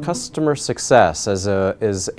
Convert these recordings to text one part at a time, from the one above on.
Customer success is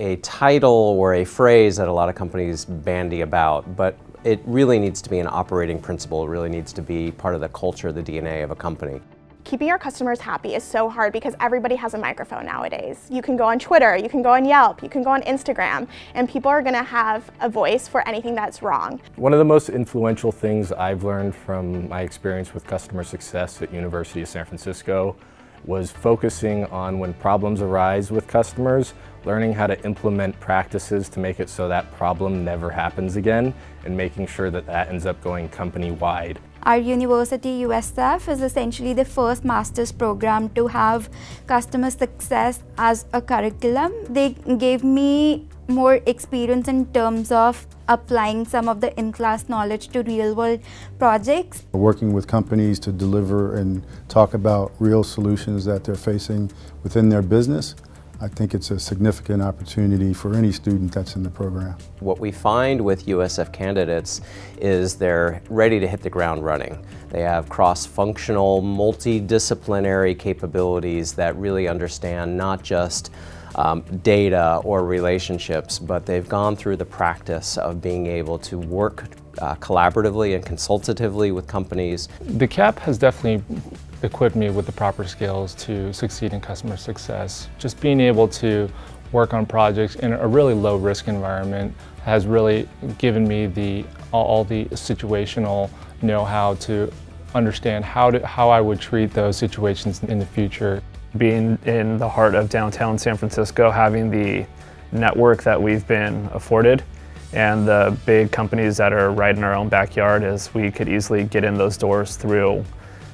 a title or a phrase that a lot of companies bandy about, but it really needs to be an operating principle. It really needs to be part of the culture, the DNA of a company. Keeping your customers happy is so hard because everybody has a microphone nowadays. You can go on Twitter, you can go on Yelp, you can go on Instagram, and people are going to have a voice for anything that's wrong. One of the most influential things I've learned from my experience with customer success at University of San Francisco was focusing on when problems arise with customers, learning how to implement practices to make it so that problem never happens again, and making sure that that ends up going company-wide. Our university, USF, is essentially the first master's program to have customer success as a curriculum. They gave me more experience in terms of applying some of the in-class knowledge to real-world projects. Working with companies to deliver and talk about real solutions that they're facing within their business, I think it's a significant opportunity for any student that's in the program. What we find with USF candidates is they're ready to hit the ground running. They have cross-functional, multidisciplinary capabilities that really understand not just data or relationships, but they've gone through the practice of being able to work collaboratively and consultatively with companies. The CAP has definitely equipped me with the proper skills to succeed in customer success. Just being able to work on projects in a really low risk environment has really given me all the situational know-how to understand how I would treat those situations in the future. Being in the heart of downtown San Francisco, having the network that we've been afforded and the big companies that are right in our own backyard, is we could easily get in those doors through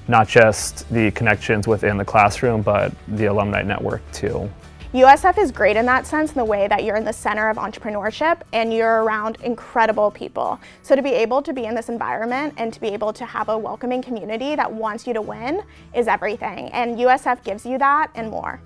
not just the connections within the classroom, but the alumni network too. USF is great in that sense, in the way that you're in the center of entrepreneurship and you're around incredible people. So to be able to be in this environment and to be able to have a welcoming community that wants you to win is everything. And USF gives you that and more.